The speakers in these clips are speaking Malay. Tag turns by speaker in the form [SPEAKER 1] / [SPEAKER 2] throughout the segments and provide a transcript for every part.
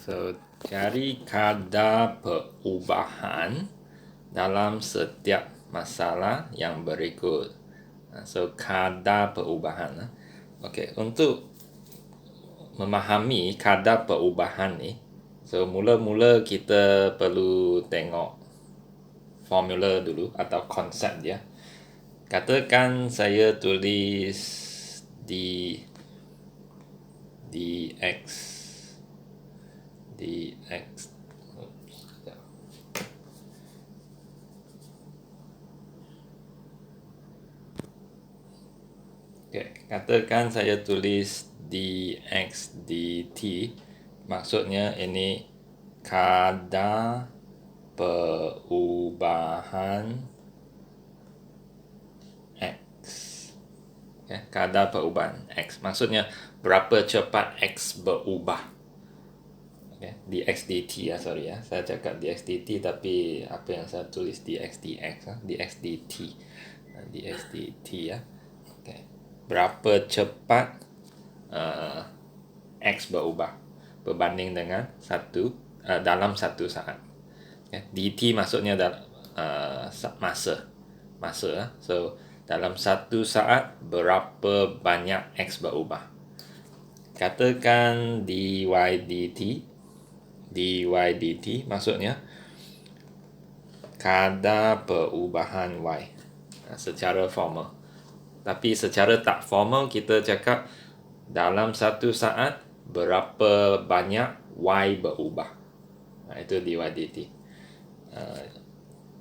[SPEAKER 1] So, cari kadar perubahan dalam setiap masalah yang berikut. So, kadar perubahan. Okey, untuk memahami kadar perubahan ni, so mula-mula kita perlu tengok formula dulu atau konsep dia. Katakan saya tulis dx katakan saya tulis dx dt, maksudnya ini kadar perubahan x. Kadar perubahan x maksudnya berapa cepat x berubah. Dx dt saya cakap dx dt tapi apa yang saya tulis dx dx dx dt berapa cepat x berubah berbanding dengan dalam satu saat. dt maksudnya masa. So dalam satu saat berapa banyak x berubah. Katakan dy dt maksudnya kadar perubahan y secara formal. Tapi secara tak formal kita cakap dalam satu saat berapa banyak y berubah. Itu dy dt.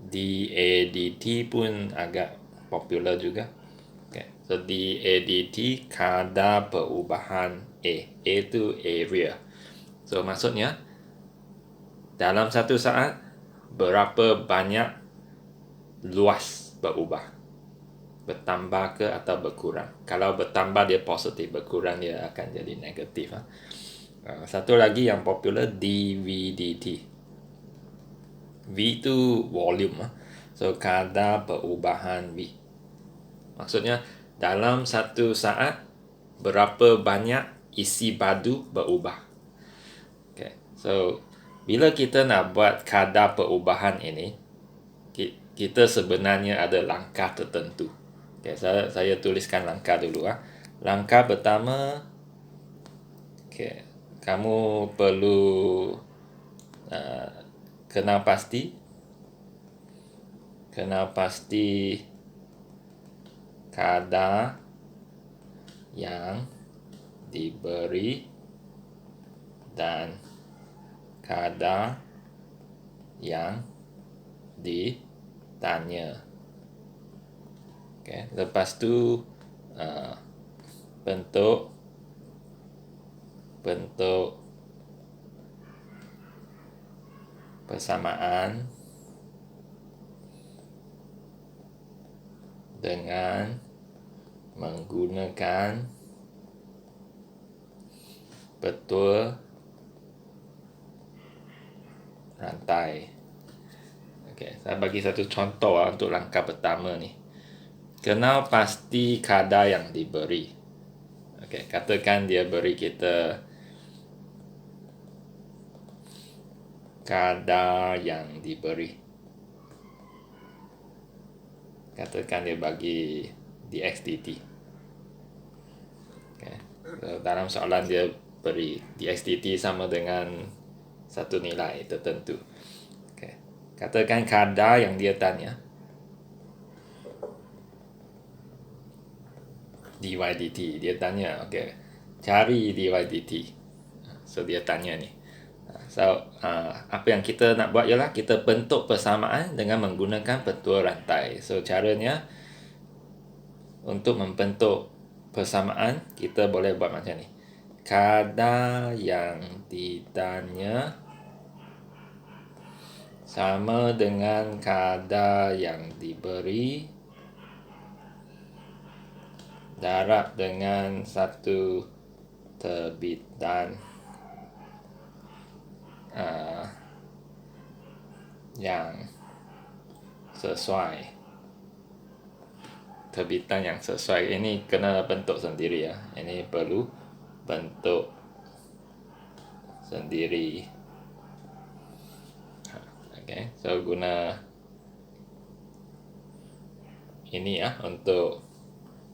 [SPEAKER 1] dA dt pun agak popular juga. So dA dt kadar perubahan A itu area. So maksudnya dalam satu saat berapa banyak luas berubah, bertambah ke atau berkurang. Kalau bertambah dia positif, berkurang dia akan jadi negatif. Satu lagi yang popular dV dt. V itu volume. So kadar perubahan V, maksudnya dalam satu saat berapa banyak isi padu berubah. So bila kita nak buat kadar perubahan ini, kita sebenarnya ada langkah tertentu. Saya tuliskan langkah dulu. Langkah pertama, kamu perlu kenal pasti kadar yang diberi dan kadar yang ditanya. Lepas tu bentuk persamaan dengan menggunakan betul rantai. Saya bagi satu contoh untuk langkah pertama ni. Kenal pasti kadar yang diberi. Katakan dia beri kita kadar yang diberi. Katakan dia bagi dx dt. Dalam soalan dia beri dx dt sama dengan satu nilai tertentu. Katakan kadar yang dia tanya dy dt. Dia tanya, cari dy dt. So dia tanya ni. So apa yang kita nak buat ialah kita bentuk persamaan dengan menggunakan petua rantai. So caranya untuk membentuk persamaan kita boleh buat macam ni. Kadar yang ditanya sama dengan kadar yang diberi darab dengan satu terbitan yang sesuai. Terbitan yang sesuai ini kena bentuk sendiri. Ini perlu bentuk sendiri. Okay, so guna ini ya untuk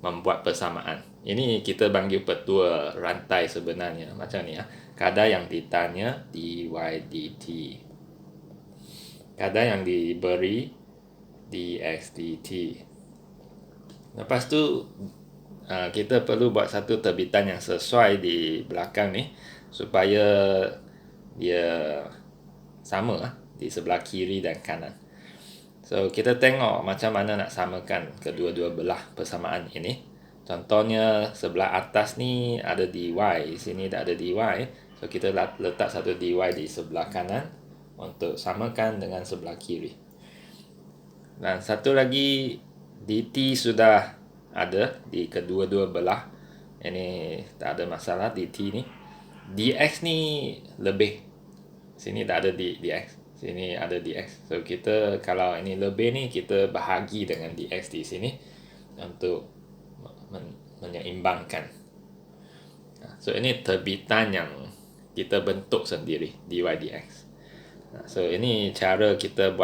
[SPEAKER 1] membuat persamaan. Ini kita panggil petua rantai sebenarnya macam ni ya. Kadar yang ditanya dy dt. Kadar yang diberi dx dt. Lepas tu kita perlu buat satu terbitan yang sesuai di belakang ni supaya dia sama di sebelah kiri dan kanan. So kita tengok macam mana nak samakan kedua-dua belah persamaan ini. Contohnya sebelah atas ni ada dy, sini dah ada dy. So kita letak satu dy di sebelah kanan untuk samakan dengan sebelah kiri. Dan satu lagi dt sudah ada di kedua-dua belah. Ini tak ada masalah dt ni. Dx ni lebih. Sini tak ada dx. Sini ada dx. So kita kalau ini lebih ni kita bahagi dengan dx di sini untuk menyeimbangkan. So ini terbitan yang kita bentuk sendiri dy dx. So ini cara kita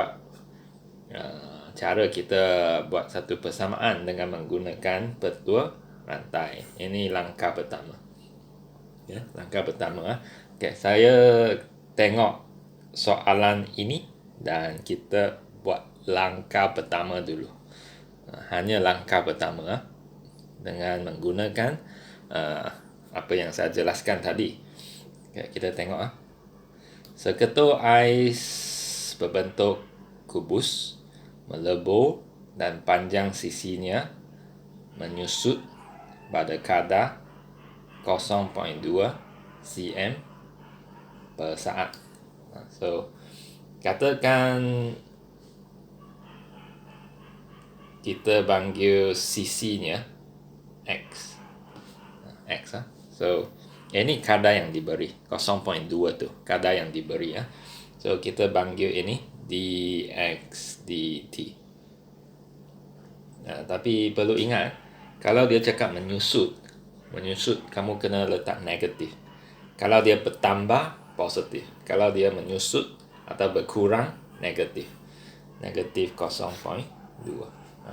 [SPEAKER 1] buat satu persamaan dengan menggunakan petua rantai. Ini langkah pertama. Ya, langkah pertama. Okay, saya tengok soalan ini dan kita buat langkah pertama dulu. Hanya langkah pertama dengan menggunakan apa yang saya jelaskan tadi. Okay, kita tengok seketul ais berbentuk kubus melebur dan panjang sisinya menyusut pada kadar 0.2 cm per saat. So katakan kita panggil sisinya x. So ini kadar yang diberi 0.2 tu kadar yang diberi ya. So kita panggil ini dx dt. Tapi perlu ingat kalau dia cakap menyusut kamu kena letak negatif. Kalau dia bertambah positif. Kalau dia menyusut atau berkurang negatif. Negatif 0.2.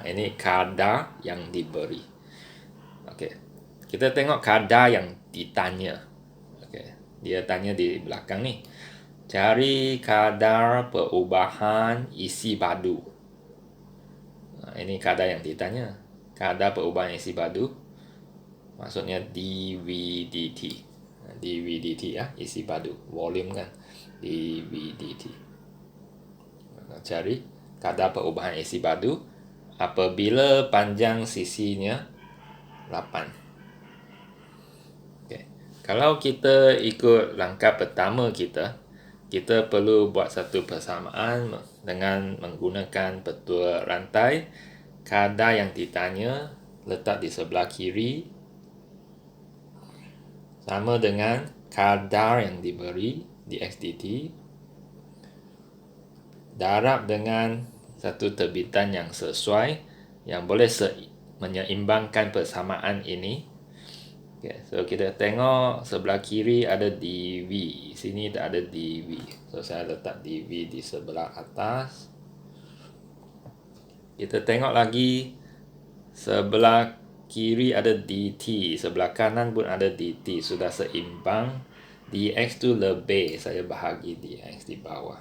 [SPEAKER 1] Ini kadar yang diberi. Okey. Kita tengok kadar yang ditanya. Okey. Dia tanya di belakang ni. Cari kadar perubahan isi padu. Ini kadar yang ditanya. Kadar perubahan isi padu maksudnya dV dt. dV dt ya, isi padu, volume kan. dV dt. Cari kadar perubahan isi padu apabila panjang sisinya 8. Okay. Kalau kita ikut langkah pertama kita perlu buat satu persamaan dengan menggunakan petua rantai. Kadar yang ditanya letak di sebelah kiri sama dengan kadar yang diberi dx dt. Darab dengan satu terbitan yang sesuai yang boleh menyeimbangkan persamaan ini. Okay, so kita tengok sebelah kiri ada dv, sini tak ada dv. So saya letak dv di sebelah atas. Kita tengok lagi sebelah kiri ada dt, sebelah kanan pun ada dt, sudah seimbang. Dx tu lebih, saya bahagi dx di bawah.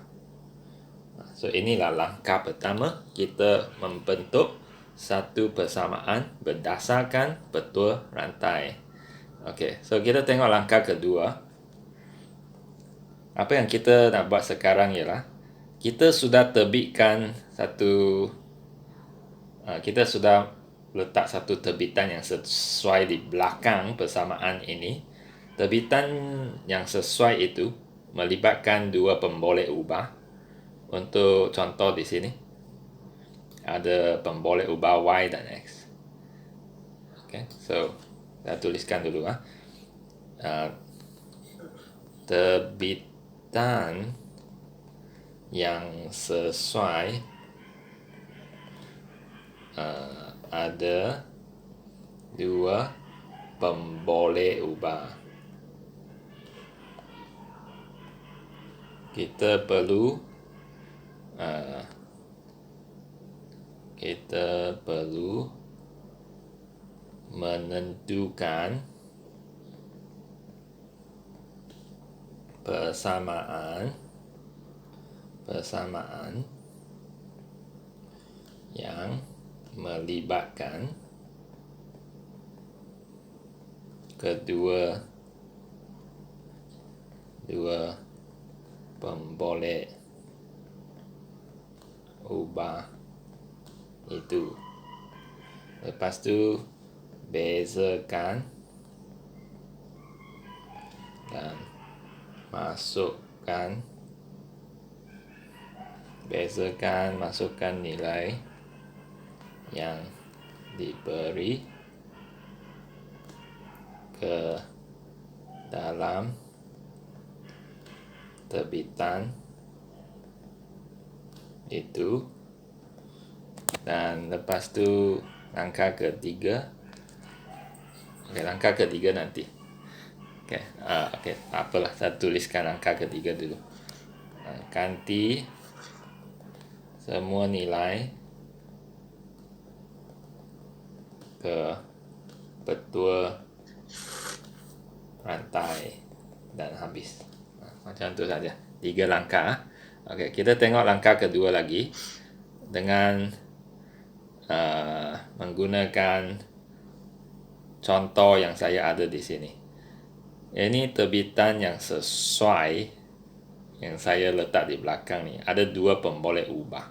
[SPEAKER 1] So inilah langkah pertama, kita membentuk satu persamaan berdasarkan petua rantai. Okey, so kita tengok langkah kedua. Apa yang kita nak buat sekarang ialah kita sudah terbitkan kita sudah letak satu terbitan yang sesuai di belakang persamaan ini. Terbitan yang sesuai itu melibatkan dua pemboleh ubah. Untuk contoh di sini ada pemboleh ubah y dan x. Okay, so saya tuliskan dulu terbitan yang sesuai ada dua pemboleh ubah. Kita perlu kita perlu menentukan persamaan yang melibatkan kedua pemboleh ubah itu. Lepas tu bezakan dan masukkan nilai yang diberi ke dalam terbitan itu. Dan lepas tu langkah ketiga nanti. Okey, apalah, saya tuliskan langkah ketiga dulu. Ganti semua nilai ke betul rantai dan habis. Macam tu saja. 3 langkah. Okey, kita tengok langkah kedua lagi dengan menggunakan contoh yang saya ada di sini. Ini terbitan yang sesuai yang saya letak di belakang ni. Ada 2 pemboleh ubah.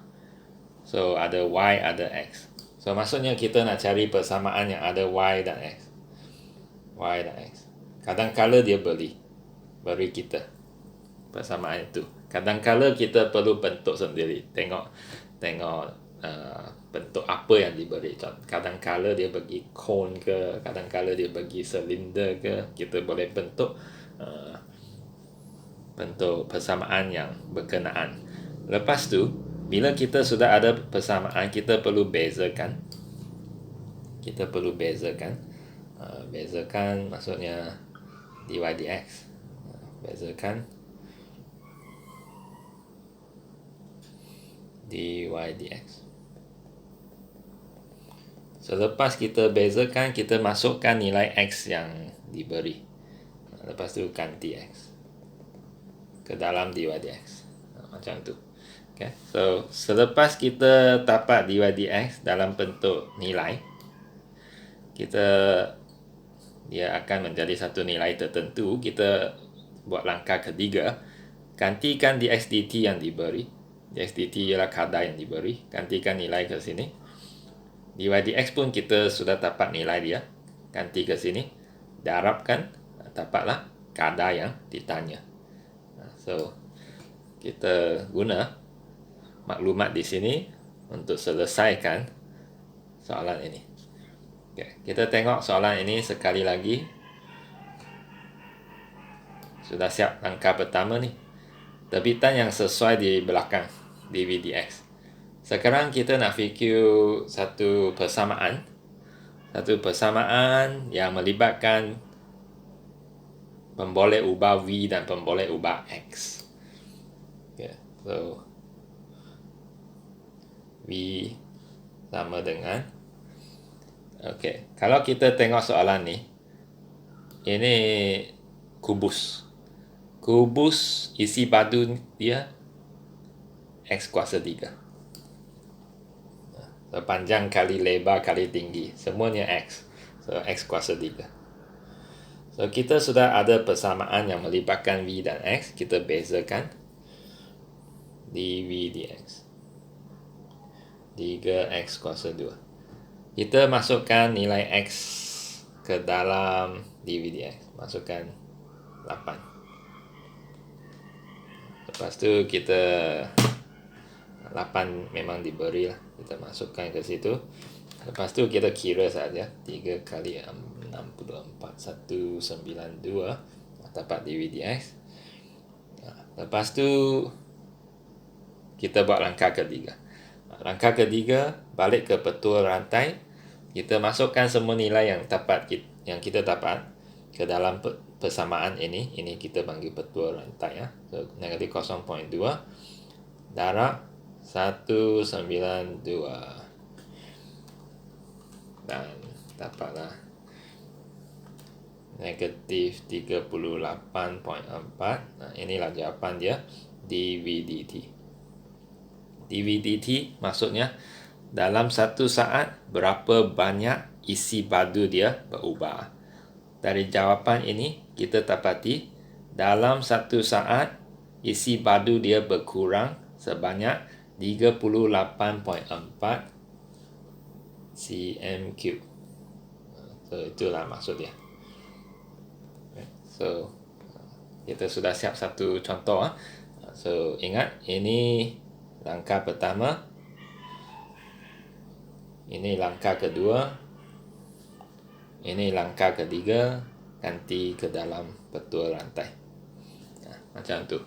[SPEAKER 1] So ada Y, ada X. So maksudnya kita nak cari persamaan yang ada Y dan X. Y dan X. Kadang-kala dia beri kita persamaan itu. Kadang-kala kita perlu bentuk sendiri. Tengok bentuk apa yang diberi. Kadang-kala dia bagi cone ke, kadang-kala dia bagi silinder ke. Kita boleh bentuk persamaan yang berkenaan. Lepas tu, bila kita sudah ada persamaan, kita perlu bezakan. Bezakan maksudnya dy dx. Bezakan dy dx. Selepas kita bezakan, kita masukkan nilai x yang diberi. Lepas tu ganti x ke dalam dy dx. Macam tu. Okay. So selepas kita dapat dy dx dalam bentuk nilai, dia akan menjadi satu nilai tertentu. Kita buat langkah ketiga, gantikan dx dt yang diberi. Dx dt ialah kadar yang diberi. Gantikan nilai ke sini. Dy dx pun kita sudah dapat nilai dia. Ganti ke sini. Darabkan, dapatlah kadar yang ditanya. So kita guna maklumat di sini untuk selesaikan soalan ini. Okay, kita tengok soalan ini sekali lagi. Sudah siap langkah pertama ni. Terbitan yang sesuai di belakang dy dx. Sekarang kita nak fikir satu persamaan yang melibatkan pemboleh ubah V dan pemboleh ubah X. Okay, so V sama dengan, kalau kita tengok soalan ni, ini kubus isi padu dia X kuasa 3. Panjang kali lebar kali tinggi, semuanya X. So X kuasa 3. So kita sudah ada persamaan yang melibatkan V dan X. Kita bezakan dV dx 3x kuasa 2. Kita masukkan nilai X ke dalam dV dx. Masukkan 8. Lepas tu kita 8 memang diberi lah. Kita masukkan ke situ. Lepas tu kita kira saja. 3 kali 64 192 dapat dV dx. Lepas tu kita buat langkah ketiga. Langkah ketiga, balik ke petua rantai. Kita masukkan semua nilai yang kita dapat ke dalam persamaan ini. Ini kita panggil petua rantai ya. So negatif 0.2 darab 192 dan dapatlah negatif 38.4. Inilah jawapan dia, dV/dt. dV/dt maksudnya dalam satu saat berapa banyak isi padu dia berubah. Dari jawapan ini kita dapati dalam satu saat isi padu dia berkurang sebanyak 38.4 cm3. So itulah maksud dia. So kita sudah siap satu contoh. So ingat, ini langkah pertama, ini langkah kedua, ini langkah ketiga, ganti ke dalam petua rantai. Macam tu.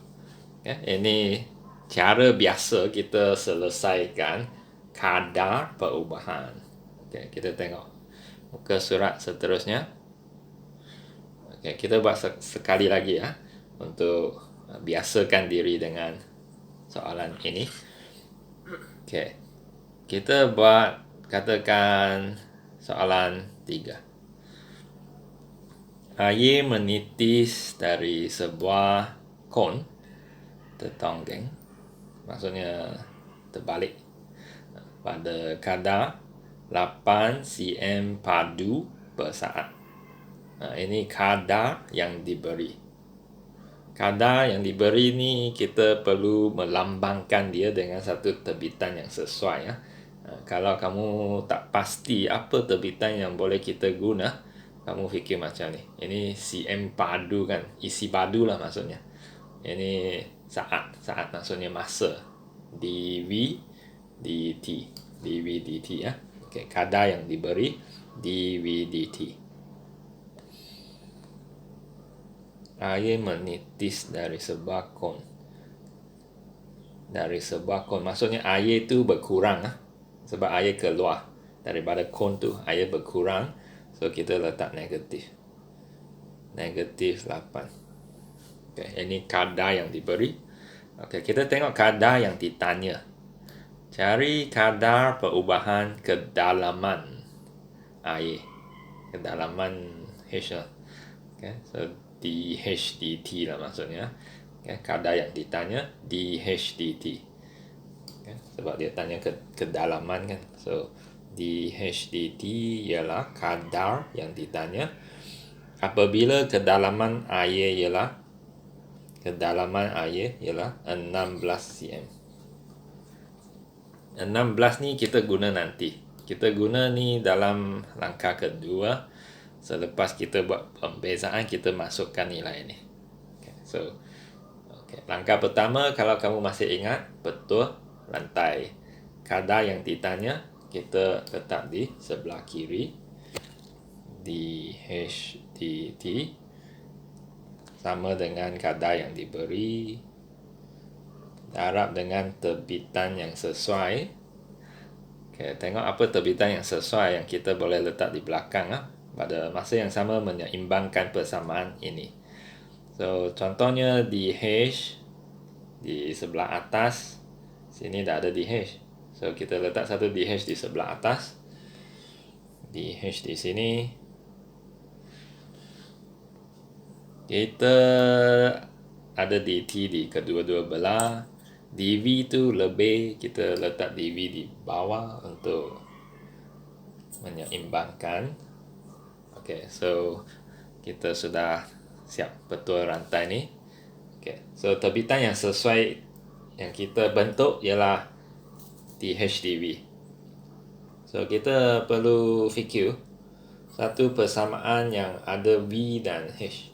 [SPEAKER 1] Ini cara biasa kita selesaikan kadar perubahan. Kita tengok muka surat seterusnya. Kita buat sekali lagi ya, untuk biasakan diri dengan soalan ini. Kita buat, katakan soalan 3. Air menitis dari sebuah kon tertonggeng, maksudnya terbalik, pada kadar 8 cm padu per saat. Ini kadar yang diberi. Kadar yang diberi ni kita perlu melambangkan dia dengan satu terbitan yang sesuai ya. Kalau kamu tak pasti apa terbitan yang boleh kita guna, kamu fikir macam ni. Ini cm padu kan, isi padu lah maksudnya. Ini saat maksudnya masa. dV dt. dV dt ya. Kadar yang diberi, dV dt. Air menitis dari sebuah kon. Dari sebuah kon maksudnya air tu berkurang sebab air keluar daripada kon tu, air berkurang. So kita letak negatif 8. Ini kadar yang diberi. Kita tengok kadar yang ditanya. Cari kadar perubahan kedalaman air, kedalaman H. So dH dt lah maksudnya. Kadar yang ditanya dH dt. Sebab dia tanya kedalaman kan. So dH dt ialah kadar yang ditanya apabila kedalaman air ialah 16 cm. 16 ni kita guna nanti. Kita guna ni dalam langkah kedua. Selepas kita buat pembezaan, kita masukkan nilai ni. Langkah pertama, kalau kamu masih ingat, betul rantai. Kadar yang ditanya kita letak di sebelah kiri, dH dt sama dengan kadar yang diberi, darab dengan terbitan yang sesuai. Tengok apa terbitan yang sesuai yang kita boleh letak di belakang pada masa yang sama menyeimbangkan persamaan ini. So contohnya dH di sebelah atas, sini dah ada dH. So kita letak satu dH di sebelah atas, dH di sini. Kita ada dt di kedua-dua belah. dV tu lebih, kita letak dV di bawah untuk menyeimbangkan. So kita sudah siap betul rantai ni. So terbitan yang sesuai yang kita bentuk ialah dH dV. So kita perlu fikir satu persamaan yang ada V dan H.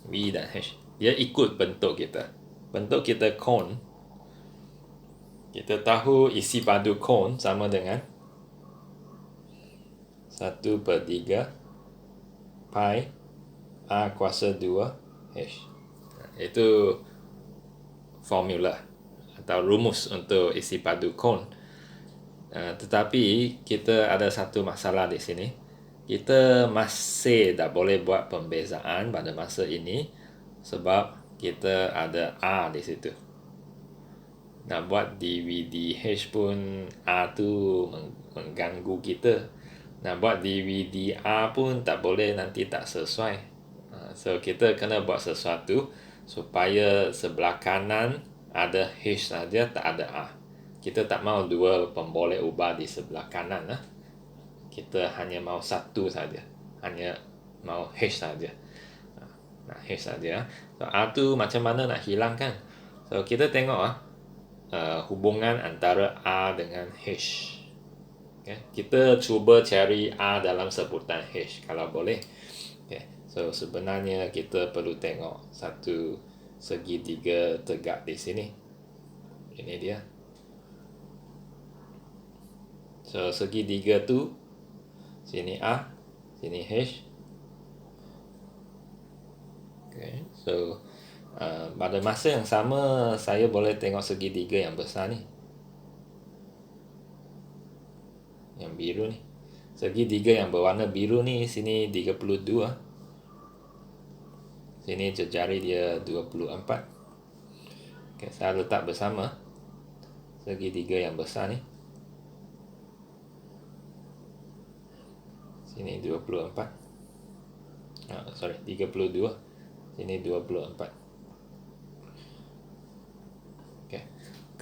[SPEAKER 1] V dan H. Dia ikut bentuk kita. Bentuk kita kon. Kita tahu isi padu kon sama dengan 1/3 pi A kuasa 2 H. Itu formula atau rumus untuk isi padu kon. Tetapi kita ada satu masalah di sini. Kita masih tak boleh buat pembezaan pada masa ini sebab kita ada A di situ. nak buat DVDH pun A tu mengganggu kita. Nak buat DVD-A pun tak boleh, nanti tak sesuai. So kita kena buat sesuatu supaya sebelah kanan ada H saja, tak ada A. Kita tak mau dua pemboleh ubah di sebelah kanan lah. Kita hanya mau satu saja, hanya mau H saja. Nah, H saja. So A tu macam mana nak hilangkan? So kita tengok hubungan antara A dengan H. Okay. Kita cuba cari A dalam sebutan H kalau boleh. Okay. So sebenarnya kita perlu tengok satu segitiga tegak di sini. Ini dia. So segitiga tu sini A, sini H. Okay. So pada masa yang sama saya boleh tengok segitiga yang besar ni, yang biru ni. Segitiga yang berwarna biru ni sini 32. Sini jari dia 24. Okay, saya letak bersama segitiga yang besar ni. Sini 24. 32. Sini 24.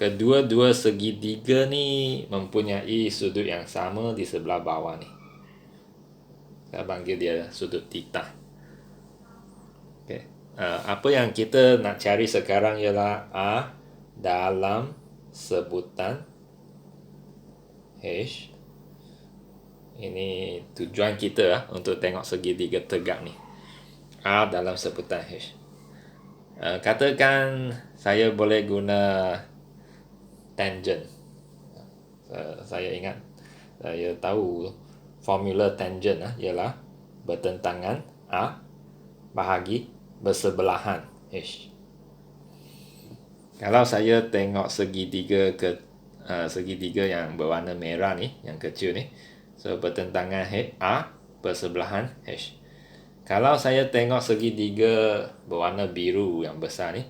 [SPEAKER 1] Kedua-dua segitiga ni mempunyai sudut yang sama di sebelah bawah ni. Saya panggil dia sudut theta. Okay. Apa yang kita nak cari sekarang ialah A dalam sebutan H. Ini tujuan kita untuk tengok segitiga tegak ni. A dalam sebutan H. Katakan saya boleh guna tangent. Saya ingat, saya tahu formula tangent ialah bertentangan A bahagi bersebelahan H. Kalau saya tengok segitiga segitiga yang berwarna merah ni, yang kecil ni, so bertentangan A bersebelahan H. Kalau saya tengok segitiga berwarna biru yang besar ni,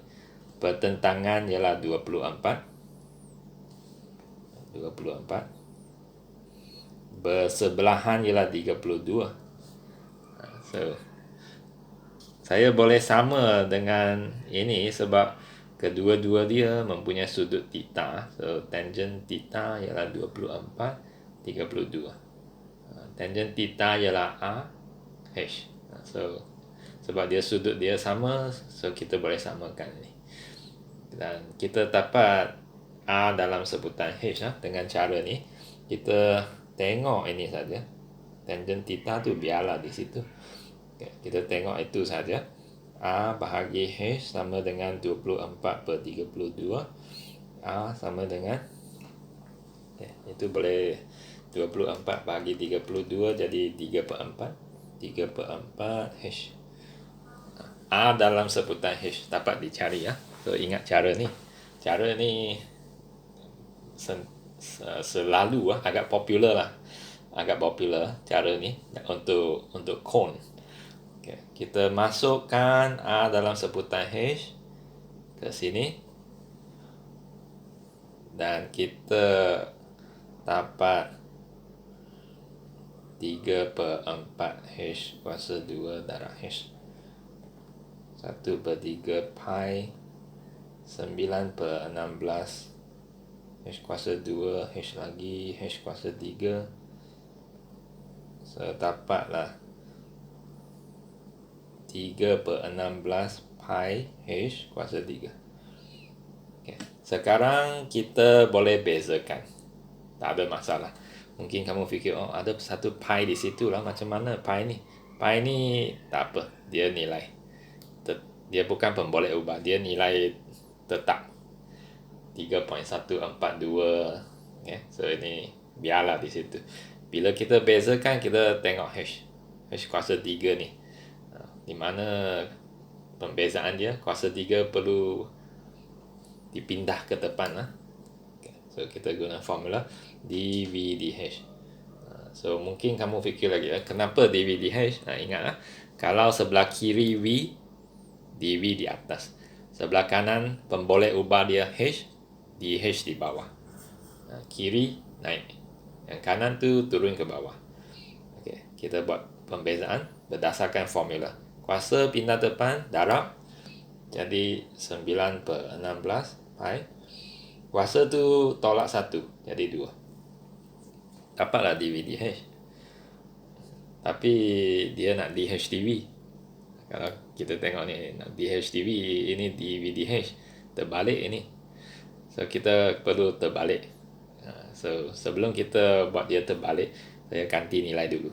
[SPEAKER 1] bertentangan ialah 24. Bersebelahan ialah 32. So saya boleh sama dengan ini sebab kedua-dua dia mempunyai sudut theta. So tangent theta ialah 24, 32. Tangent theta ialah A, H. So sebab dia sudut dia sama, so kita boleh samakan ni. Dan kita dapat A dalam sebutan H dengan cara ni. Kita tengok ini saja. Tangent theta tu biarlah di situ. Okay, kita tengok itu saja. A bahagi H sama dengan 24/32. A sama dengan itu boleh 24 bagi 32 jadi 3/4. 3/4 H. A dalam sebutan H dapat dicari So ingat cara ni. Cara ni selalu agak popular lah. Agak popular cara ni untuk cone. Okay. Kita masukkan A dalam sebutan H ke sini. Dan kita dapat 3/4 H kuasa 2 darab H. 1/3 pi 9/16 H kuasa 2, H lagi, H kuasa 3. So dapatlah 3/16 pi H kuasa 3. Okay. Sekarang kita boleh bezakan. Tak ada masalah. Mungkin kamu fikir, ada satu pi di situ lah. Macam mana pi ni? Pi ni tak apa. Dia nilai. Dia bukan pemboleh ubah. Dia nilai tetap. 3.142. Okay. So ini biarlah di situ. Bila kita bezakan, kita tengok H. H kuasa 3 ni. Di mana pembezaan dia, kuasa 3 perlu dipindah ke depan. Okay. So kita guna formula dV/dH. So mungkin kamu fikir lagi, kenapa dV/dH? Ingat kalau sebelah kiri V, dV di atas. Sebelah kanan pemboleh ubah dia H, DH di bawah. Kiri naik, yang kanan tu turun ke bawah. Okey, kita buat pembezaan berdasarkan formula. Kuasa pindah depan darab jadi 9/16 pi. Kuasa tu tolak 1 jadi 2. Dapatlah DVDH. Tapi dia nak DHTV. Kalau kita tengok ni nak DHTV, ini DVDH. Terbalik ini. So kita perlu terbalik. So sebelum kita buat dia terbalik, saya ganti nilai dulu.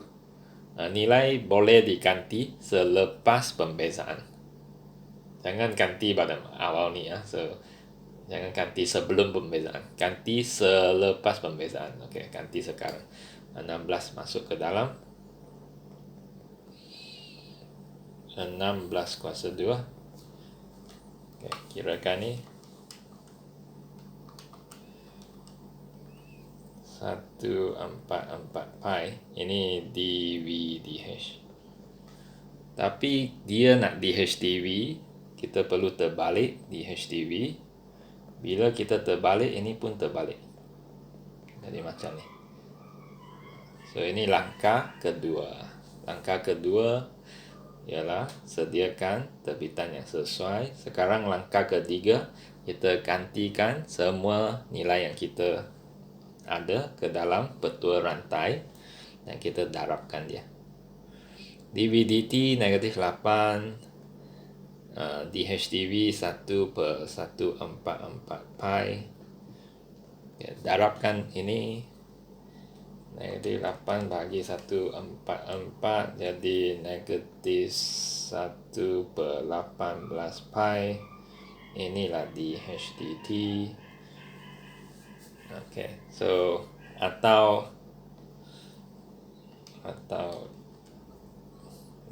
[SPEAKER 1] Nilai boleh diganti selepas pembezaan. Jangan ganti pada awal ni ya. So jangan ganti sebelum pembezaan. Ganti selepas pembezaan. Okey, ganti sekarang. 16 masuk ke dalam. 16 kuasa 2. Okey, kirakan ni 144 pi. Ini DVDH. Tapi dia nak DHTV, kita perlu terbalik DHTV. Bila kita terbalik, ini pun terbalik. Jadi macam ni. So ini langkah kedua. Langkah kedua ialah sediakan terbitan yang sesuai. Sekarang langkah ketiga, kita gantikan semua nilai yang kita ada ke dalam petua rantai dan kita darabkan dia. DVDT negatif 8, DHTV 1/144 pi. Ya, darabkan ini negatif 8 bagi 1/44 jadi negatif 1/18 pi. Inilah DHTT. Okay, so atau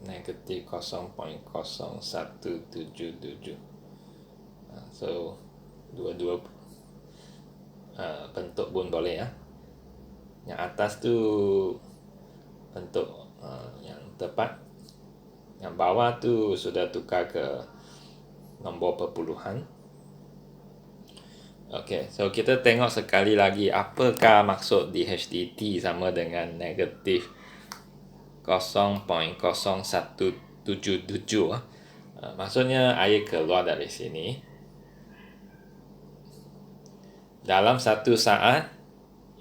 [SPEAKER 1] negatif 0.0177. So dua-dua bentuk pun boleh ya. Yang atas tu bentuk yang tepat, yang bawah tu sudah tukar ke nombor perpuluhan. Okey, so kita tengok sekali lagi apakah maksud DHTT sama dengan negatif 0.0177. Maksudnya air keluar dari sini. Dalam satu saat,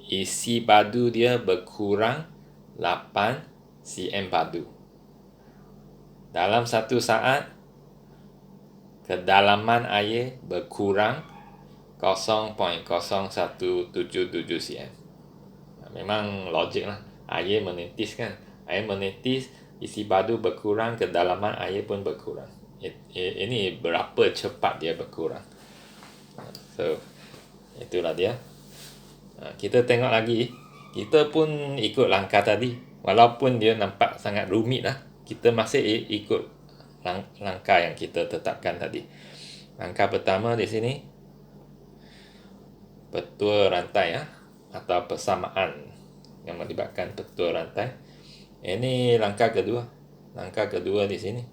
[SPEAKER 1] isi padu dia berkurang 8 cm padu. Dalam satu saat, kedalaman air berkurang 0.0177 cm. Memang logik lah. Air menetes kan. Air menetes, isi padu berkurang, kedalaman air pun berkurang. Ini berapa cepat dia berkurang. So, itulah dia. Kita tengok lagi. Kita pun ikut langkah tadi. Walaupun dia nampak sangat rumit lah, kita masih ikut langkah yang kita tetapkan tadi. Langkah pertama di sini, petua rantai ya, atau persamaan yang melibatkan petua rantai. Ini langkah kedua. Langkah kedua di sini.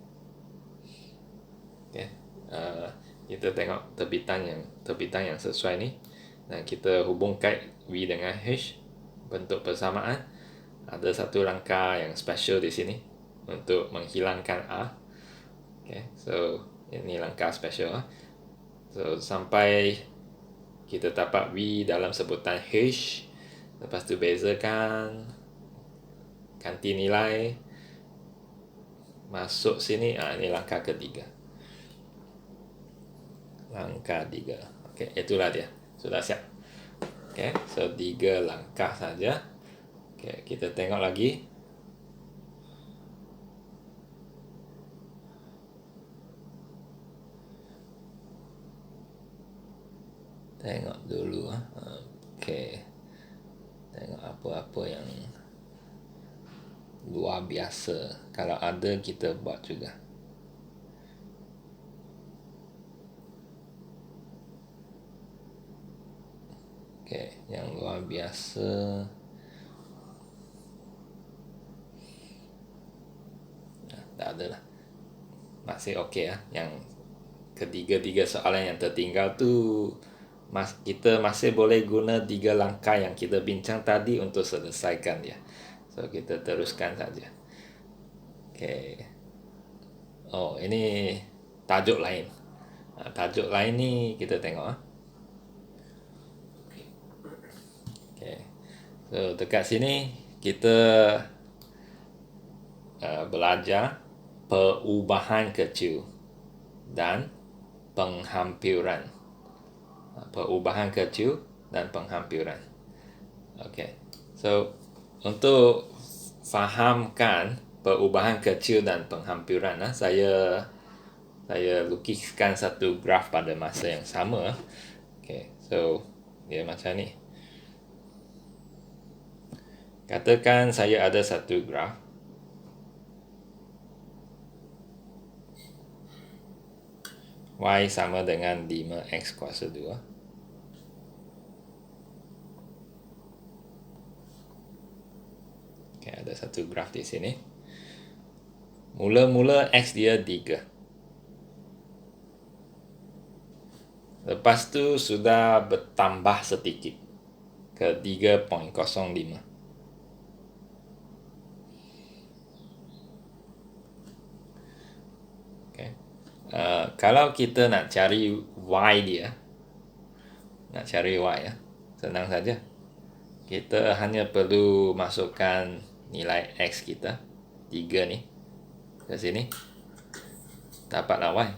[SPEAKER 1] Okay. Kita tengok terbitan yang sesuai ni. Dan kita hubung kait V dengan H. Bentuk persamaan. Ada satu langkah yang special di sini untuk menghilangkan A. Okay. So ini langkah special. So sampai kita dapat V dalam sebutan H. Lepas tu bezakan, ganti nilai, masuk sini. Ini langkah ketiga. Langkah 3. Okey, itulah dia. Sudah siap. Okey, so 3 langkah saja. Okey, kita tengok lagi. Tengok dulu. Okey. Tengok apa-apa yang luar biasa. Kalau ada, kita buat juga. Okey, yang luar biasa. Tak ada lah. Masih okey lah. Yang ketiga-tiga soalan yang tertinggal tu kita masih boleh guna 3 langkah yang kita bincang tadi untuk selesaikan dia. So kita teruskan saja. Okay. Oh, ini tajuk lain. Tajuk lain ni kita tengok. Okay. So dekat sini kita belajar perubahan kecil dan penghampiran. Perubahan kecil dan penghampiran. Okay. So untuk fahamkan perubahan kecil dan penghampiran, saya lukiskan satu graf pada masa yang sama. Okay. So dia macam ni. Katakan saya ada satu graf. Y sama dengan 5x kuasa 2. Okay, ada satu graf di sini. Mula-mula x dia 3. Lepas tu sudah bertambah sedikit ke 3.05. Okay. Kalau kita nak cari y dia, senang saja. Kita hanya perlu masukkan nilai x kita 3 ni ke sini, dapatlah y.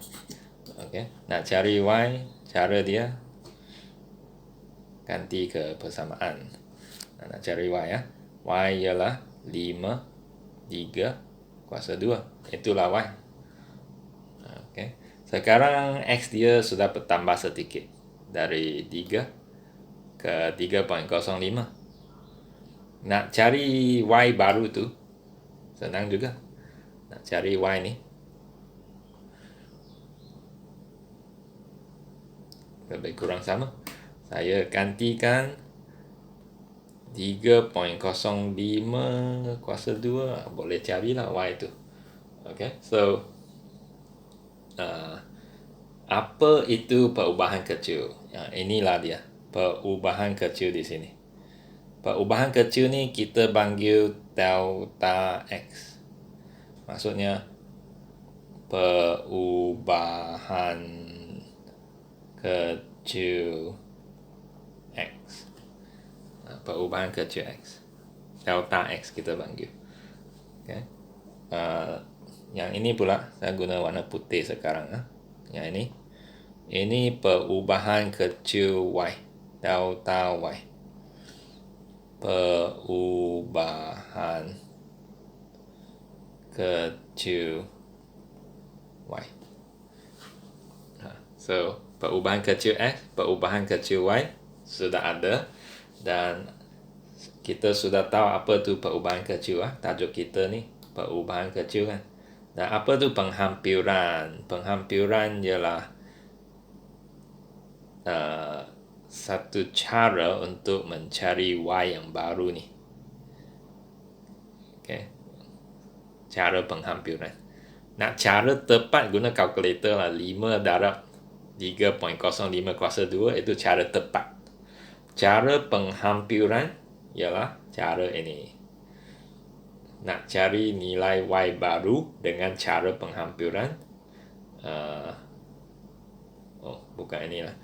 [SPEAKER 1] Okay. Nak cari y, cara dia ganti ke persamaan. Nak cari y ya. Y ialah 5 3 kuasa 2. Itulah y. Okay. Sekarang x dia sudah bertambah sedikit dari 3 ke 3.05. Nak cari y baru tu senang juga. Nak cari y ni, lebih kurang sama. Saya gantikan 3.05 kuasa 2, boleh carilah y tu. Okay. So apa itu perubahan kecil? Inilah dia perubahan kecil di sini. Perubahan kecil ni kita panggil delta x. Maksudnya perubahan kecil x. Perubahan kecil x. Delta x kita panggil. Okay. Yang ini pula saya guna warna putih sekarang. Yang ini. Ini perubahan kecil y. Delta y. Perubahan kecil y. So perubahan kecil x, perubahan kecil y sudah ada, dan kita sudah tahu apa tu perubahan kecil. Tajuk kita ni perubahan kecil kan. Dan apa tu penghampiran? Penghampiran ialah satu cara untuk mencari y yang baru ni. Okay. Cara penghampiran. Nak cara tepat guna kalkulator lah. 5 darab 3.05 kuasa 2 itu cara tepat. Cara penghampiran ialah cara ini. Nak cari nilai y baru dengan cara penghampiran. Bukan inilah.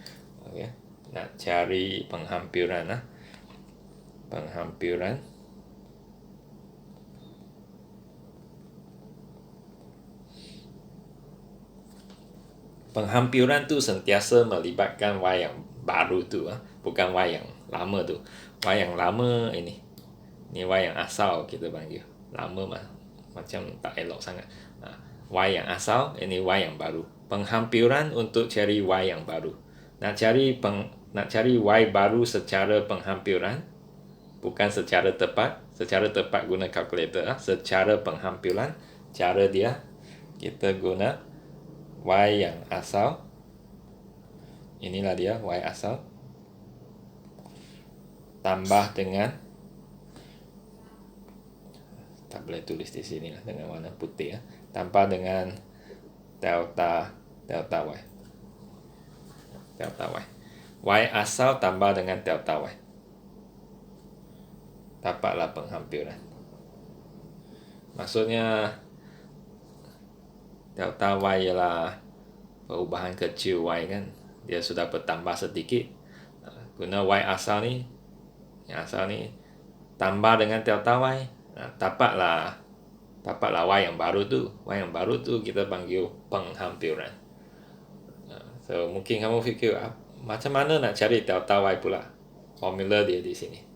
[SPEAKER 1] Okay. Nak cari penghampiran lah. Penghampiran. Penghampiran tu sentiasa melibatkan y yang baru tu, bukan y yang lama tu. Y yang lama ini. Ni y yang asal kita panggil. Lama macam tak elok sangat. Y yang asal, ini y yang baru. Penghampiran untuk cari y yang baru. Nak cari y baru secara penghampiran, bukan secara tepat. Secara tepat guna kalkulator. Secara penghampiran, cara dia kita guna y yang asal. Inilah dia y asal. Tambah dengan, tak boleh tulis di sini lah dengan warna putih. Tambah dengan delta y. Delta y. Y asal tambah dengan delta Y. Dapatlah penghampiran. Maksudnya delta Y ialah perubahan kecil Y kan. Dia sudah bertambah sedikit. Guna Y asal ni, yang asal ni tambah dengan delta Y. Dapatlah Y yang baru tu. Y yang baru tu kita panggil penghampiran. So mungkin kamu fikir macam mana nak cari delta Y pula. Formula dia di sini.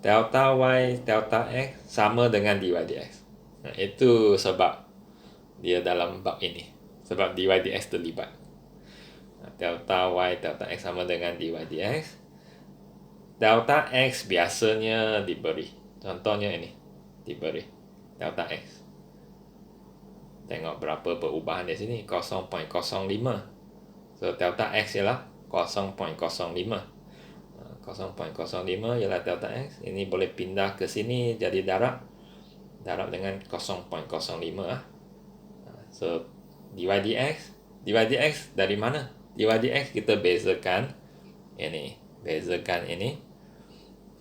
[SPEAKER 1] Delta Y, delta X sama dengan dy dx. Itu sebab dia dalam bab ini. Sebab dy dx terlibat. Delta Y, delta X sama dengan dy dx. Delta X biasanya diberi. Contohnya ini. Diberi. Delta X. Tengok berapa perubahan di sini. 0.05. So delta X ialah 0.05. 0.05 ialah delta X. Ini boleh pindah ke sini jadi darab dengan 0.05. So dy dx dari mana? Dy dx kita bezakan ini.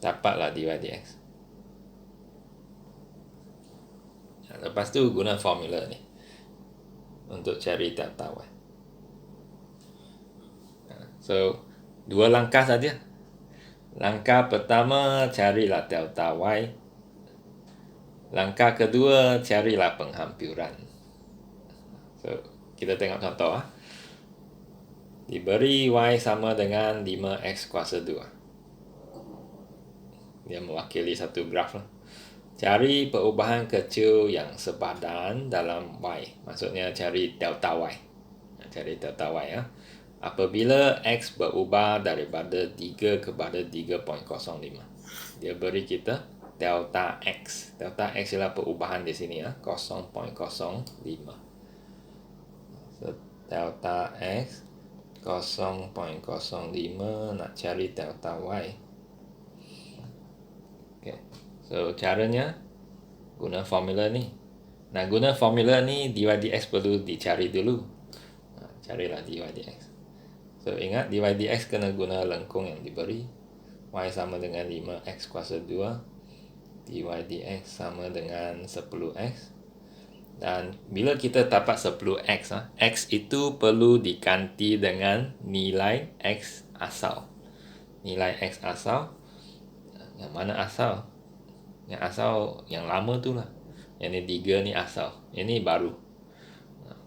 [SPEAKER 1] Dapatlah dy dx. Lepas tu guna formula ni untuk cari delta Y. So dua langkah saja. Langkah pertama, carilah delta Y. Langkah kedua, carilah penghampiran. So, kita tengok contoh. Diberi Y sama dengan 5X kuasa 2. Dia mewakili satu graf. Cari perubahan kecil yang sepadan dalam Y. Maksudnya cari delta Y. Cari delta Y. Apabila X berubah daripada 3 kepada 3.05. Dia beri kita delta X. Delta X ialah perubahan di sini 0.05. So, delta X 0.05 nak cari delta Y. Okay. So, caranya guna formula ni. Nak guna formula ni, dy dx perlu dicari dulu. Carilah dy dx. So, ingat dy dx kena guna lengkung yang diberi. Y sama dengan 5x kuasa 2. Dy dx sama dengan 10x. Dan bila kita dapat 10x, x itu perlu diganti dengan nilai x asal. Nilai x asal. Yang mana asal? Yang asal yang lama tu lah. Yang ni 3 ni asal. Ini baru.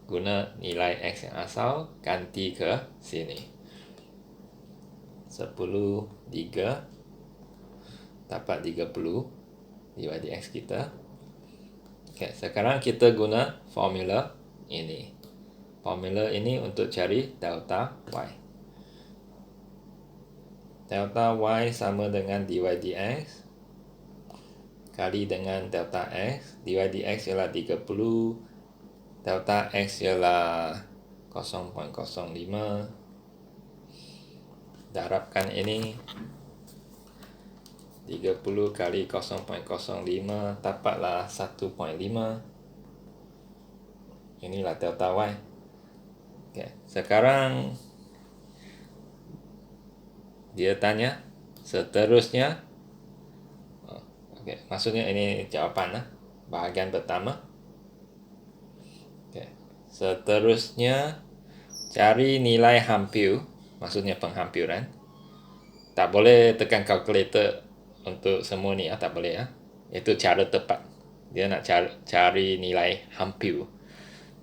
[SPEAKER 1] Guna nilai X yang asal, ganti ke sini. 10, 3. Dapat 30 dy dx kita. Okay, sekarang kita guna formula ini. Formula ini untuk cari delta Y. Delta Y sama dengan dy dx kali dengan delta X. Dy dx ialah 30. Delta X ialah 0.05. Darabkan ini. 30 kali 0.05 dapatlah 1.5. Inilah delta Y. Okay. Sekarang dia tanya seterusnya. Okay. Maksudnya ini jawapan bahagian pertama. Okay. Seterusnya cari nilai hampir. Maksudnya penghampiran. Tak boleh tekan kalkulator untuk semua ni tak boleh Itu cara tepat. Dia nak cari nilai hampir.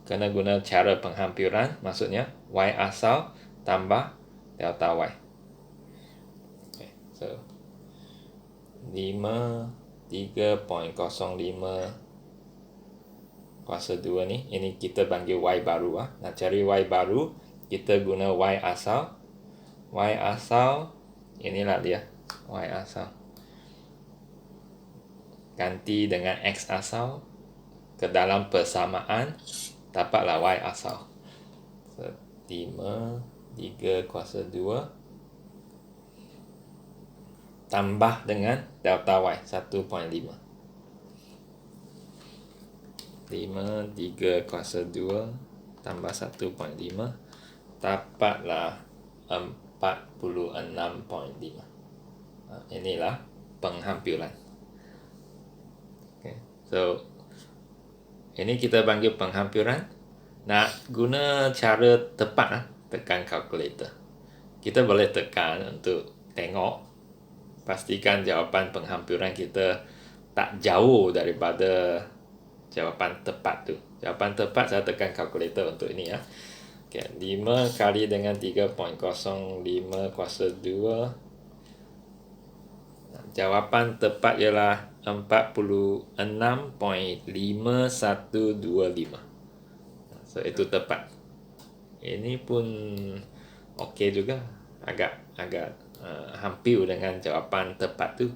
[SPEAKER 1] Kena guna cara penghampiran. Maksudnya Y asal tambah delta Y. Okay, so 3.05 kuasa 2 ni. Ini kita panggil Y baru. Nak cari Y baru, kita guna Y asal. Y asal, inilah dia. Y asal. Ganti dengan X asal ke dalam persamaan, dapatlah Y asal. So, 5, 3 kuasa 2 tambah dengan delta Y 1.5. 5, 3 kuasa 2 tambah 1.5 dapatlah 4 46.5. Inilah penghampiran. Okay. So ini kita panggil penghampiran. Nak guna cara tepat tekan kalkulator. Kita boleh tekan untuk tengok pastikan jawapan penghampiran kita tak jauh daripada jawapan tepat tu. Jawapan tepat saya tekan kalkulator untuk ini ya. Okay, 5 kali dengan 3.05 kuasa 2. Jawapan tepat ialah 46.5125. So itu tepat. Ini pun okey juga. Agak hampir dengan jawapan tepat tu.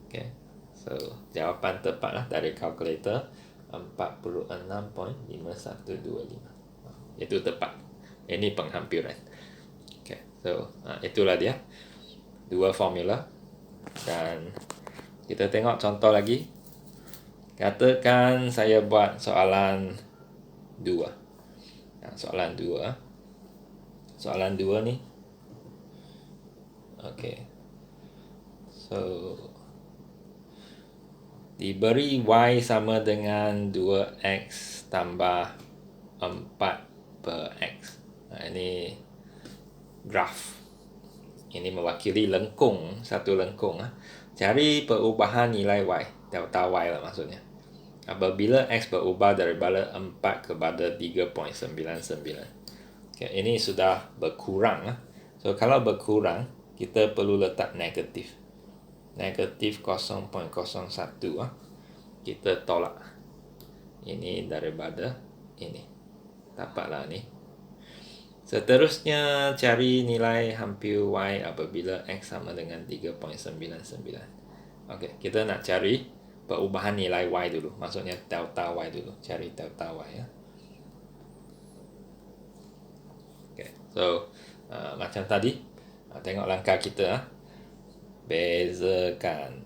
[SPEAKER 1] Okay. So jawapan tepat lah dari kalkulator 46.5125. Itu tepat. Ini penghampiran. Okay. So itulah dia. Dua formula. Dan kita tengok contoh lagi. Katakan saya buat soalan 2. Soalan 2. Soalan 2 ni. Okey. So diberi Y sama dengan 2X tambah 4 per X. Ini graf. Ini mewakili lengkung, satu lengkung. Cari perubahan nilai Y, delta Y lah maksudnya. Apabila X berubah daripada 4 kepada 3.99. Okay, ini sudah berkurang. So kalau berkurang, kita perlu letak negatif. Negatif 0.01. Kita tolak. Ini daripada ini. Dapatlah ni. Seterusnya cari nilai hampir Y apabila X sama dengan 3.99. Okey, kita nak cari perubahan nilai Y dulu. Maksudnya delta Y dulu. Cari delta Y ya. Okey, so macam tadi, tengok langkah kita. Bezakan.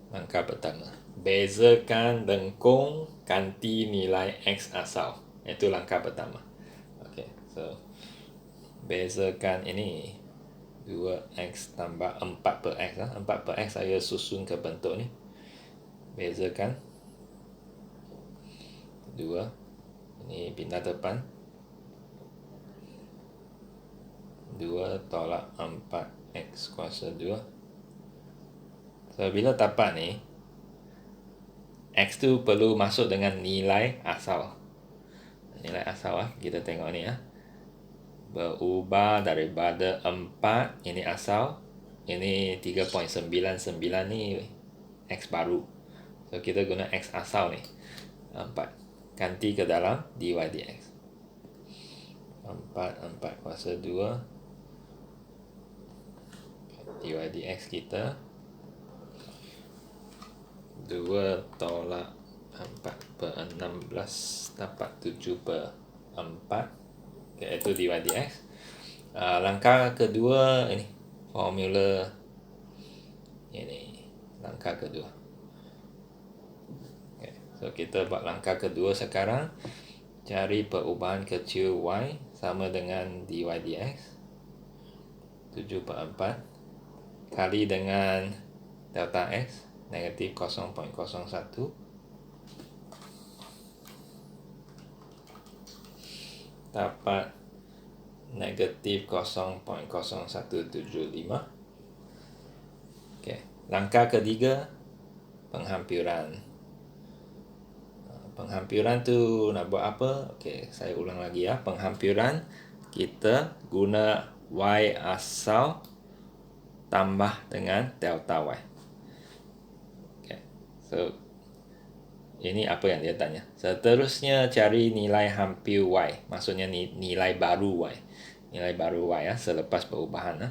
[SPEAKER 1] Langkah pertama. Bezakan lengkung ganti nilai X asal. Itu langkah pertama. Okay, so bezakan ini 2X tambah 4 per X. 4 per X saya susun ke bentuk ni. Bezakan 2. Ini pindah depan. 2 tolak 4X kuasa 2. So bila dapat ni, X tu perlu masuk dengan nilai asal. Nilai asal kita tengok ni berubah daripada 4, ini asal, ini 3.99 ni X baru. So kita guna X asal ni 4, ganti ke dalam dy dx. 4 kuasa 2 dy dx kita 2 tolak 4 per 16 dapat 7 per 4. Okay, itu dy dx. Langkah kedua ini formula ini langkah kedua. Okay, so kita buat langkah kedua sekarang. Cari perubahan kecil Y sama dengan dy dx 7 per 4 kali dengan delta X negatif 0.01 dapat negatif 0.0175. Okay. Langkah ketiga, penghampiran. Penghampiran tu nak buat apa? Okay, saya ulang lagi ya. Penghampiran kita guna Y asal tambah dengan delta Y. Okay. So ini apa yang dia tanya. Seterusnya cari nilai hampir Y. Maksudnya nilai baru Y. Nilai baru Y selepas perubahan.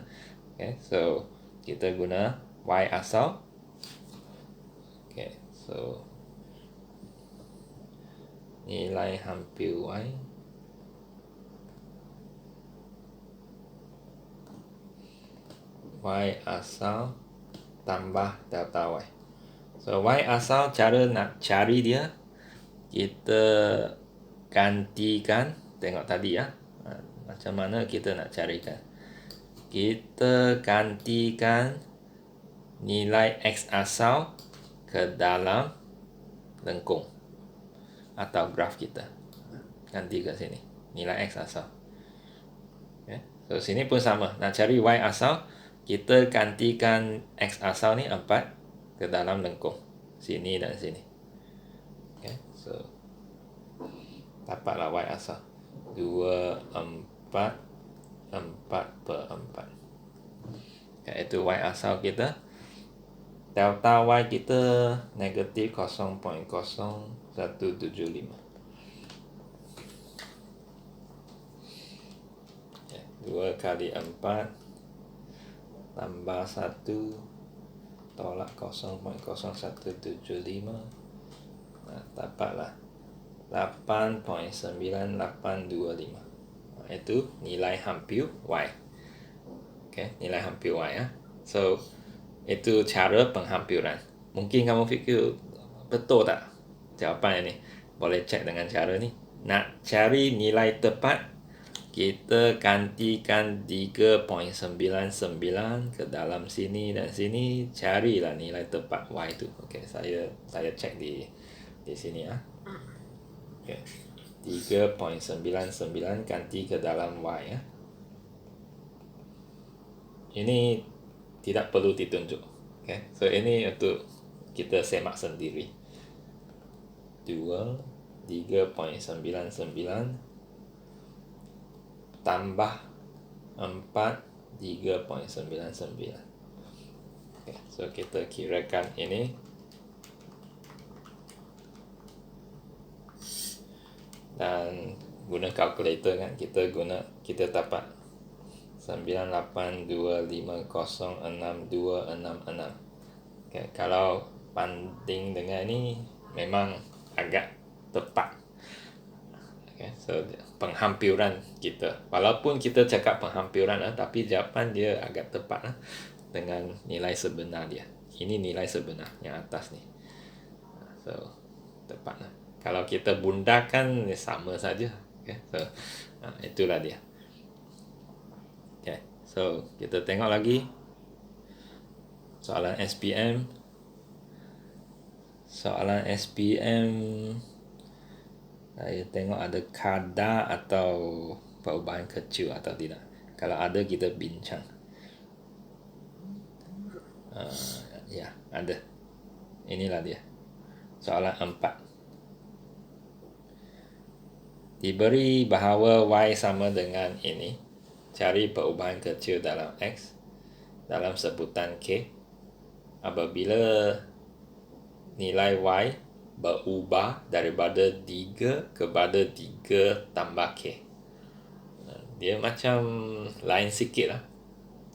[SPEAKER 1] Okay, so kita guna Y asal. Okay, so nilai hampir Y. Y asal tambah delta Y. So Y asal, cara nak cari dia, kita gantikan, tengok tadi ya, Macam mana kita nak carikan? Kita gantikan nilai X asal ke dalam lengkung atau graf kita. Ganti ke sini. Nilai X asal. Okay. So, sini pun sama. Nak cari Y asal, kita gantikan X asal ni 4 ke dalam lengkung. Sini dan sini. Okay. So, dapatlah Y asal. 2, 4, 4/4. Okay, itu Y asal kita. Delta Y kita negatif 0.0175. 2 kali 4 tambah 1 tolak 0.0175. Dapatlah 8.9825. Itu nilai hampir Y. Okay, nilai hampir Y ya. So, itu cara penghampiran. Mungkin kamu fikir betul tak jawapan ini? Boleh cek dengan cara ni. Nak cari nilai tepat, kita gantikan 3.99 ke dalam sini dan sini, carilah nilai tepat Y itu. Okey, saya cek di sini ya. Okey. 3.99 ganti ke dalam Y ya. Ini tidak perlu ditunjuk. Okay. So ini untuk kita semak sendiri. 3.99 tambah 4 3.99. Okay. So kita kirakan ini. Dan guna kalkulator kan, kita dapat 9825062666. Okay, kalau banding dengan ni memang agak tepat. Okay, so penghampiran kita, walaupun kita cakap penghampiran tapi jawapan dia agak tepat dengan nilai sebenar dia. Ini nilai sebenar yang atas ni. So tepat. Kalau kita bundakan sama saja. Okay, so itulah dia. Okay, so kita tengok lagi soalan SPM. Soalan SPM, saya tengok ada kadar atau perubahan kecil atau tidak. Kalau ada, kita bincang. Ya, ada. Inilah dia. Soalan 4. Diberi bahawa Y sama dengan ini. Cari perubahan kecil dalam X dalam sebutan K apabila nilai Y berubah daripada 3 kepada 3 tambah K. Dia macam lain sikit lah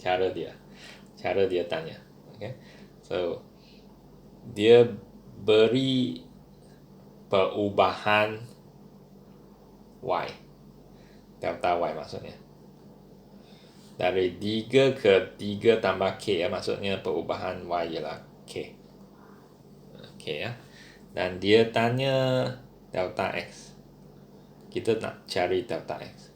[SPEAKER 1] cara dia tanya. Okay. So dia beri perubahan Y, delta Y maksudnya, dari 3 ke 3 tambah K ya, maksudnya perubahan Y ialah K. K ya. Dan dia tanya delta X. Kita nak cari delta X.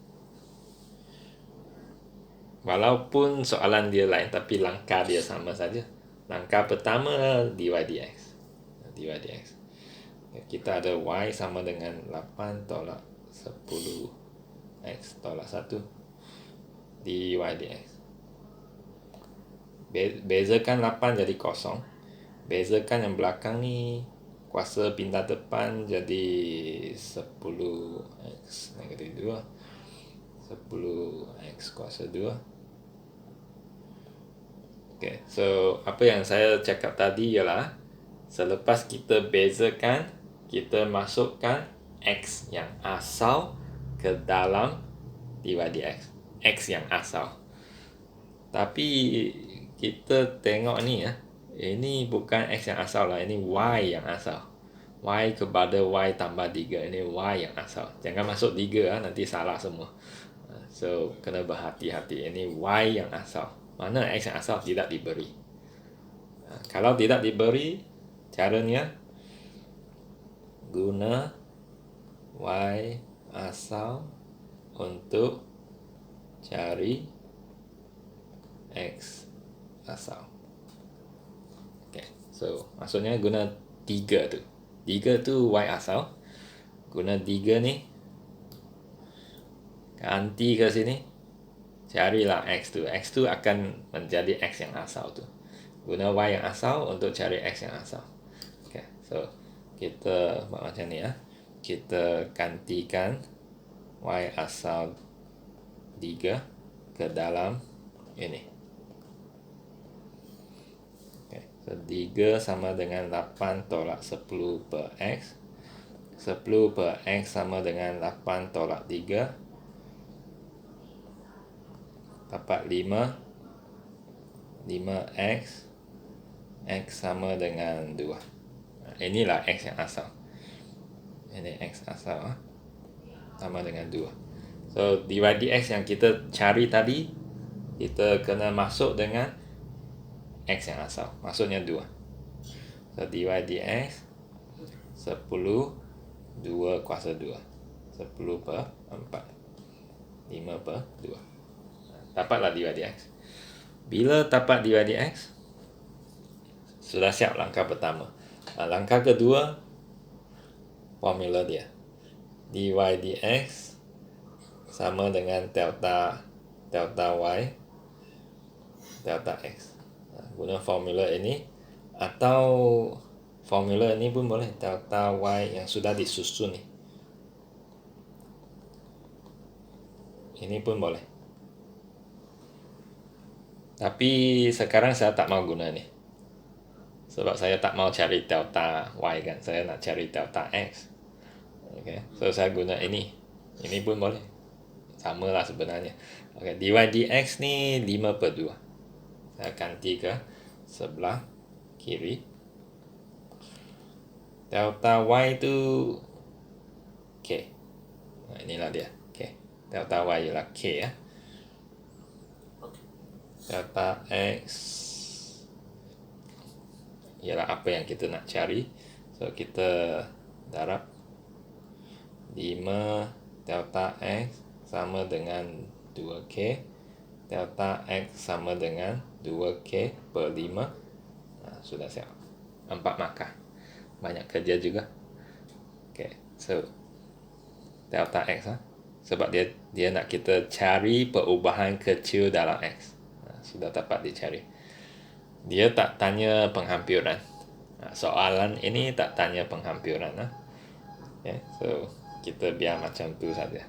[SPEAKER 1] Walaupun soalan dia lain, tapi langkah dia sama saja. Langkah pertama dy dx. Dy dx. Kita ada Y sama dengan 8 tolak 10 X tolak 1 dy dx. Bezakan 8 jadi kosong. Bezakan yang belakang ni, kuasa pindah depan jadi 10x negatif 2. 10x kuasa 2. Okay, so apa yang saya cakap tadi ialah selepas kita bezakan, kita masukkan X yang asal ke dalam dy dx. X yang asal. Tapi kita tengok ni ya, ini bukan X yang asal lah, ini Y yang asal. Y kepada Y tambah 3, ini Y yang asal. Jangan masuk 3 nanti salah semua. So kena berhati-hati, ini Y yang asal. Mana X yang asal tidak diberi. Kalau tidak diberi, caranya guna Y asal untuk cari X asal. Okay, so maksudnya guna 3 tu. 3 tu Y asal. Guna 3 ni, ganti ke sini, carilah X tu. X tu akan menjadi X yang asal tu. Guna Y yang asal untuk cari X yang asal. Okay, so kita buat macam ni ya. Kita gantikan Y asal 3 ke dalam ini. Okay, so 3 sama dengan 8 tolak 10 per X. 10 per X sama dengan 8 tolak 3. Dapat 5. 5X. X sama dengan 2. Inilah X yang asal. Ini X asal. Sama dengan 2. So, dy dx yang kita cari tadi, kita kena masuk dengan X yang asal. Maksudnya 2. So, dy dx 10 2 kuasa 2. 10 per 4. 5 per 2. Dapatlah dy dx. Bila dapat dy dx, sudah siap langkah pertama. Langkah kedua, formula dia. Dy dx sama dengan delta y delta x. Guna formula ini, atau formula ini pun boleh, delta y yang sudah disusun ni. Ini pun boleh. Tapi sekarang saya tak mau guna ni. Sebab saya tak mau cari delta y kan, saya nak cari delta x. Okay, so saya guna ini. Ini pun boleh. Sama lah sebenarnya. Okay, dy dx ni 5 per 2. Saya ganti ke sebelah kiri. Delta y tu K. Inilah dia. K. Delta y ialah K ya. Delta x ialah apa yang kita nak cari. So kita darab 5 delta x sama dengan 2k. Delta x sama dengan 2k per 5. Sudah siap. 4 markah. Banyak kerja juga. Okay, so delta x sebab dia nak kita cari perubahan kecil dalam x. Sudah dapat dicari. Dia tak tanya penghampiran. Soalan ini tak tanya penghampiran. Okay, so kita biar macam tu saja.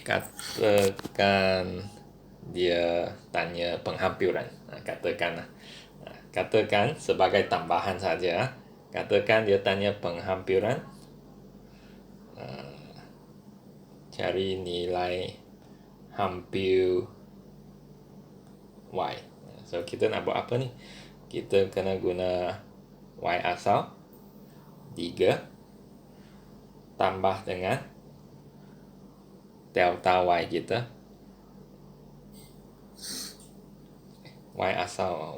[SPEAKER 1] Katakan dia tanya penghampiran. Katakan sebagai tambahan saja. Katakan dia tanya penghampiran. Cari nilai hampir y. So kita nak buat apa ni? Kita kena guna y asal 3 tambah dengan delta y kita. Y asal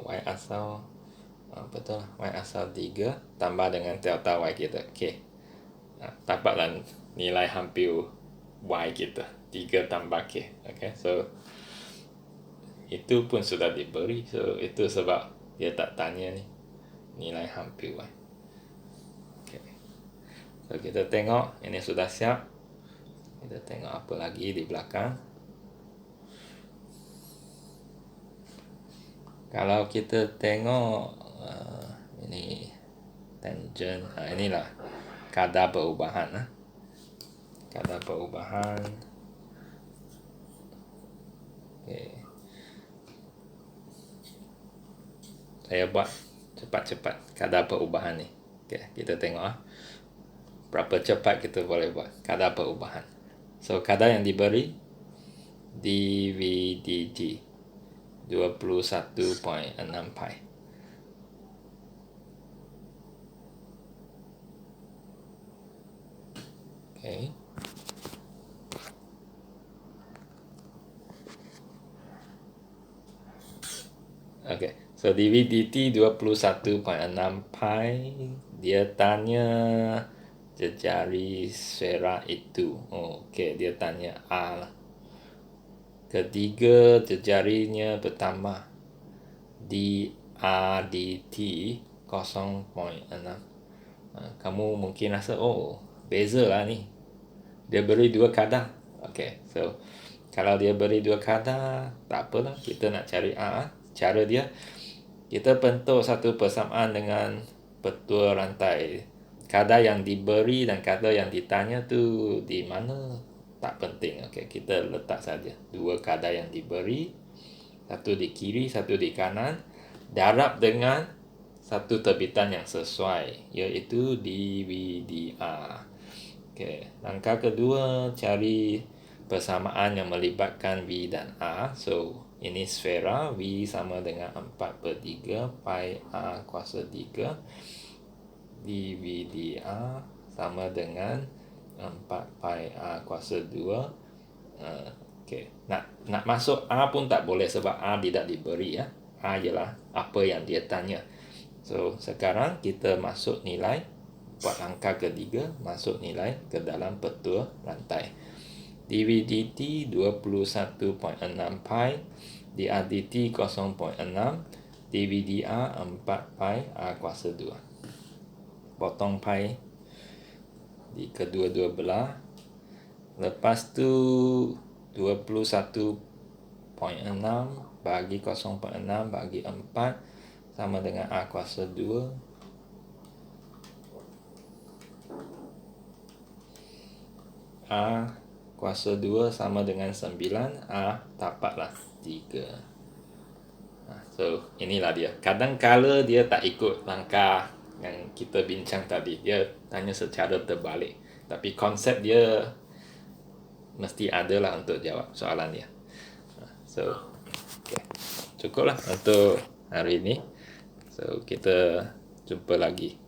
[SPEAKER 1] betul, y asal 3 tambah dengan delta y kita. Okey. Dapatlah nilai hampir y kita. 3 tambah k. Okay, so itu pun sudah diberi. So itu sebab dia tak tanya ni nilai hampir y. Okay. So kita tengok ini sudah siap. Kita tengok apa lagi di belakang. Kalau kita tengok ini tangent, inilah kadar perubahan. Kadar perubahan. Okay. Saya buat cepat-cepat kadar perubahan ni. Okay, kita tengok berapa cepat kita boleh buat kadar perubahan. So kadar yang diberi dV/dt 21.6 pi. Okay. Okay, so dV/dt 21.6 pi. Dia tanya jejari sfera itu? Okey, dia tanya A lah. Ketiga jejarinya bertambah. DRDT 0.6. Kamu mungkin rasa, beza lah ni. Dia beri 2 kadar. Okay, so kalau dia beri 2 kadar, tak apalah, kita nak cari A. Cara dia, kita bentuk satu persamaan dengan petua rantai. Kadar yang diberi dan kadar yang ditanya tu di mana, tak penting. Okay, kita letak saja 2 kadar yang diberi, satu di kiri, satu di kanan, darab dengan satu terbitan yang sesuai, iaitu DVDR. Okay. Langkah kedua, cari persamaan yang melibatkan V dan R. So, ini sfera, V sama dengan 4/3 pi R kuasa 3. DVDR sama dengan 4 pi R kuasa 2. Okay. Nak masuk R pun tak boleh sebab R tidak diberi. R ialah apa yang dia tanya. So, sekarang kita masuk nilai. Buat langkah ketiga, masuk nilai ke dalam petua rantai. dV/dt 21.6 pi, dRdt 0.6, dV/dr 4 pi R kuasa 2. Potong pi di kedua-dua belah. Lepas tu 21.6 bagi 0.6 bagi 4 sama dengan R kuasa 2. R kuasa 2 sama dengan 9. R dapatlah 3. So, inilah dia. Kadang-kala dia tak ikut langkah yang kita bincang tadi. Dia tanya secara terbalik. Tapi konsep dia mesti ada lah untuk jawab soalan dia. So, okay. Cukuplah untuk hari ini. So, kita jumpa lagi.